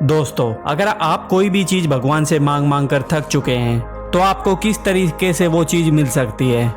दोस्तों, अगर आप कोई भी चीज भगवान से मांग मांग कर थक चुके हैं तो आपको किस तरीके से वो चीज मिल सकती है?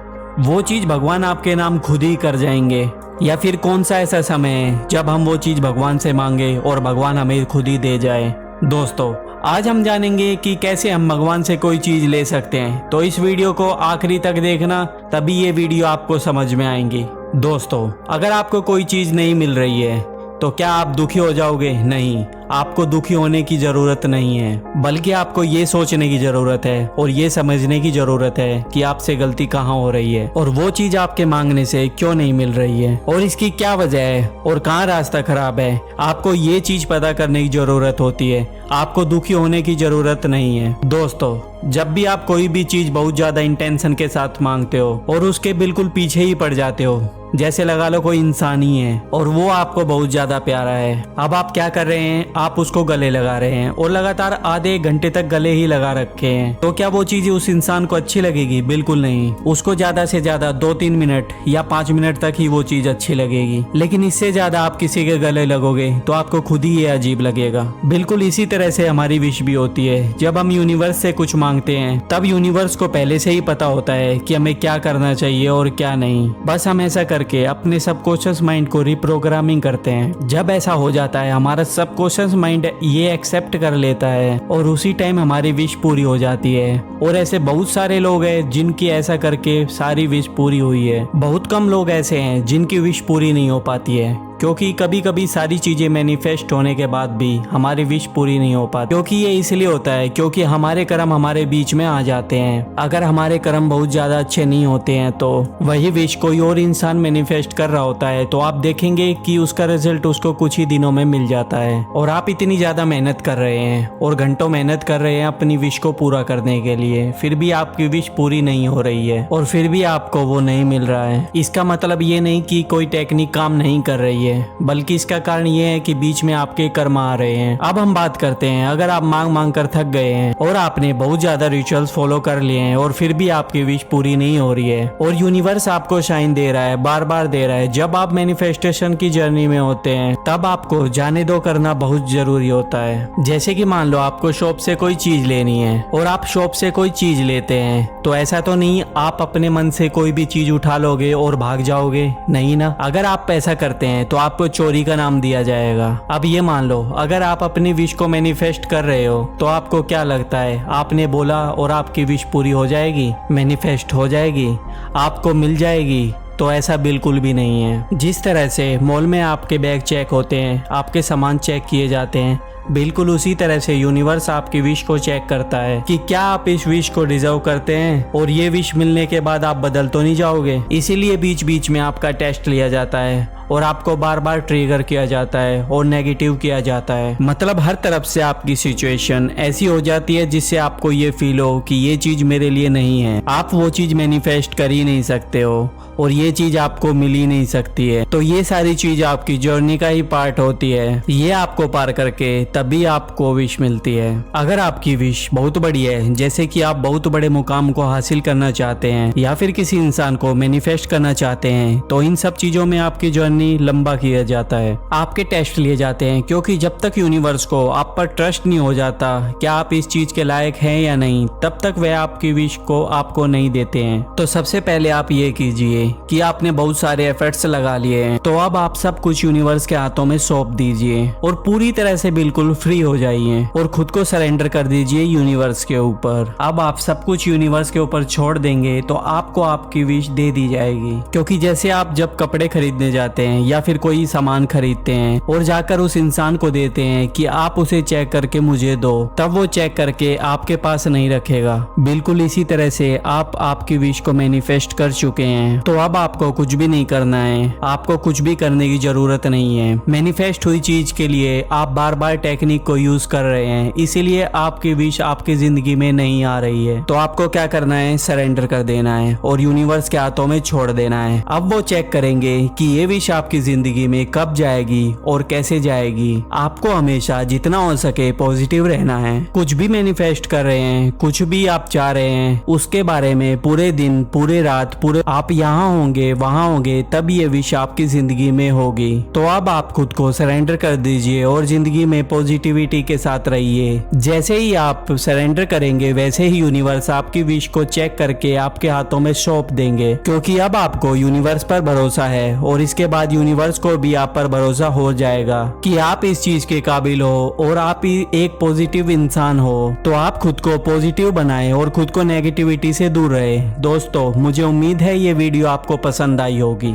वो चीज भगवान आपके नाम खुद ही कर जाएंगे, या फिर कौन सा ऐसा समय है जब हम वो चीज भगवान से मांगे और भगवान हमें खुद ही दे जाए? दोस्तों, आज हम जानेंगे कि कैसे हम भगवान से कोई चीज ले सकते हैं, तो इस वीडियो को आखिरी तक देखना, तभी ये वीडियो आपको समझ में आएंगी। दोस्तों, अगर आपको कोई चीज नहीं मिल रही है तो क्या आप दुखी हो जाओगे? नहीं, आपको दुखी होने की जरूरत नहीं है, बल्कि आपको ये सोचने की जरूरत है और ये समझने की जरूरत है कि आपसे गलती कहाँ हो रही है और वो चीज आपके मांगने से क्यों नहीं मिल रही है और इसकी क्या वजह है और कहाँ रास्ता खराब है। आपको ये चीज पता करने की जरूरत होती है, आपको दुखी होने की जरूरत नहीं है। दोस्तों, जब भी आप कोई भी चीज बहुत ज्यादा इंटेंशन के साथ मांगते हो और उसके बिल्कुल पीछे ही पड़ जाते हो, जैसे लगा लो कोई इंसान ही है और वो आपको बहुत ज्यादा प्यारा है, अब आप क्या कर रहे हैं? आप उसको गले लगा रहे हैं और लगातार आधे एक घंटे तक गले ही लगा रखे हैं, तो क्या वो चीज उस इंसान को अच्छी लगेगी? बिल्कुल नहीं। उसको ज्यादा से ज्यादा 2-3 मिनट या 5 मिनट तक ही वो चीज अच्छी लगेगी, लेकिन इससे ज्यादा आप किसी के गले लगोगे तो आपको खुद ही ये अजीब लगेगा। बिल्कुल इसी तरह से हमारी विश भी होती है। जब हम यूनिवर्स से कुछ मांगते हैं तब यूनिवर्स को पहले से ही पता होता है कि हमें क्या करना चाहिए और क्या नहीं। बस हम ऐसा करके अपने सबकॉन्शियस माइंड को रिप्रोग्रामिंग करते हैं। जब ऐसा हो जाता है, हमारा सबकॉन्शियस माइंड ये एक्सेप्ट कर लेता है और उसी टाइम हमारी विश पूरी हो जाती है। और ऐसे बहुत सारे लोग हैं जिनकी ऐसा करके सारी विश पूरी हुई है। बहुत कम लोग ऐसे हैं जिनकी विश पूरी नहीं हो पाती है, क्योंकि कभी कभी सारी चीजें मैनिफेस्ट होने के बाद भी हमारी विश पूरी नहीं हो पाती। क्योंकि ये इसलिए होता है क्योंकि हमारे कर्म हमारे बीच में आ जाते हैं। अगर हमारे कर्म बहुत ज्यादा अच्छे नहीं होते हैं तो वही विश कोई और इंसान मैनिफेस्ट कर रहा होता है, तो आप देखेंगे कि उसका रिजल्ट उसको कुछ ही दिनों में मिल जाता है। और आप इतनी ज्यादा मेहनत कर रहे हैं और घंटों मेहनत कर रहे हैं अपनी विश को पूरा करने के लिए, फिर भी आपकी विश पूरी नहीं हो रही है और फिर भी आपको वो नहीं मिल रहा है। इसका मतलब ये नहीं कि कोई टेक्निक काम नहीं कर रही है, बल्कि इसका कारण ये है कि बीच में आपके कर्म आ रहे हैं। अब हम बात करते हैं, अगर आप मांग मांग कर थक गए हैं और आपने बहुत ज्यादा रिचुअल्स फॉलो कर लिए हैं और फिर भी आपकी विश पूरी नहीं हो रही है और यूनिवर्स आपको शाइन दे रहा है, बार बार दे रहा है। जब आप मैनिफेस्टेशन की जर्नी में होते हैं तब आपको जाने दो करना बहुत जरूरी होता है। जैसे कि मान लो आपको शॉप से कोई चीज लेनी है और आप शॉप से कोई चीज लेते हैं, तो ऐसा तो नहीं आप अपने मन से कोई भी चीज उठा लोगे और भाग जाओगे, नहीं ना। अगर आप ऐसा करते हैं तो आपको चोरी का नाम दिया जाएगा। अब ये मान लो अगर आप अपनी विश को मैनिफेस्ट कर रहे हो तो आपको क्या लगता है, आपने बोला और आपकी विश पूरी हो जाएगी, मैनिफेस्ट हो जाएगी, आपको मिल जाएगी? तो ऐसा बिल्कुल भी नहीं है। जिस तरह से मॉल में आपके बैग चेक होते हैं, आपके सामान चेक किए जाते हैं, बिल्कुल उसी तरह से यूनिवर्स आपकी विश को चेक करता है कि क्या आप इस विश को डिजर्व करते हैं और ये विश मिलने के बाद आप बदल तो नहीं जाओगे। इसीलिए बीच बीच में आपका टेस्ट लिया जाता है और आपको बार बार ट्रिगर किया जाता है और नेगेटिव किया जाता है। मतलब हर तरफ से आपकी सिचुएशन ऐसी हो जाती है जिससे आपको ये फील हो कि ये चीज मेरे लिए नहीं है, आप वो चीज मैनिफेस्ट कर ही नहीं सकते हो और ये चीज आपको मिल ही नहीं सकती है। तो ये सारी चीज आपकी जर्नी का ही पार्ट होती है, ये आपको पार करके तभी आपको विश मिलती है। अगर आपकी विश बहुत बड़ी है, जैसे कि आप बहुत बड़े मुकाम को हासिल करना चाहते हैं या फिर किसी इंसान को मैनिफेस्ट करना चाहते हैं, तो इन सब चीजों में आपकी जर्नी लंबा किया जाता है, आपके टेस्ट लिए जाते हैं। क्योंकि जब तक यूनिवर्स को आप पर ट्रस्ट नहीं हो जाता क्या आप इस चीज के लायक हैं या नहीं, तब तक वह आपकी विश को आपको नहीं देते हैं। तो सबसे पहले आप ये कीजिए कि आपने बहुत सारे एफर्ट्स लगा लिए हैं, तो अब आप सब कुछ यूनिवर्स के हाथों में सौंप दीजिए और पूरी तरह से बिल्कुल फ्री हो जाइए और खुद को सरेंडर कर दीजिए यूनिवर्स के ऊपर। अब आप सब कुछ यूनिवर्स के ऊपर छोड़ देंगे तो आपको आपकी विश दे दी जाएगी। क्योंकि जैसे आप जब कपड़े खरीदने जाते हैं या फिर कोई सामान खरीदते हैं और जाकर उस इंसान को देते हैं कि आप उसे चेक करके मुझे दो, तब वो चेक करके आपके पास नहीं रखेगा। बिल्कुल इसी तरह से आप आपकी विश को मैनिफेस्ट कर चुके हैं, तो अब आपको कुछ भी नहीं करना है, आपको कुछ भी करने की जरूरत नहीं है। मैनिफेस्ट हुई चीज के लिए आप बार बार टेक्निक को यूज कर रहे हैं, इसीलिए आपकी विश आपकी जिंदगी में नहीं आ रही है। तो आपको क्या करना है, सरेंडर कर देना है और यूनिवर्स के हाथों में छोड़ देना है। अब वो चेक करेंगे कि ये विश आपकी जिंदगी में कब जाएगी और कैसे जाएगी। आपको हमेशा जितना हो सके पॉजिटिव रहना है। कुछ भी मैनिफेस्ट कर रहे हैं, कुछ भी आप चाह रहे हैं, उसके बारे में पूरे दिन पूरे रात पूरे आप यहाँ होंगे वहाँ होंगे तब ये विश आपकी जिंदगी में होगी। तो अब आप खुद को सरेंडर कर दीजिए और जिंदगी में पॉजिटिविटी के साथ रहिए। जैसे ही आप सरेंडर करेंगे वैसे ही यूनिवर्स आपकी विश को चेक करके आपके हाथों में सौंप देंगे, क्योंकि अब आपको यूनिवर्स पर भरोसा है और इसके बाद यूनिवर्स को भी आप पर भरोसा हो जाएगा कि आप इस चीज के काबिल हो और आप एक पॉजिटिव इंसान हो। तो आप खुद को पॉजिटिव बनाएं और खुद को नेगेटिविटी से दूर रहे। दोस्तों, मुझे उम्मीद है ये वीडियो आपको पसंद आई होगी।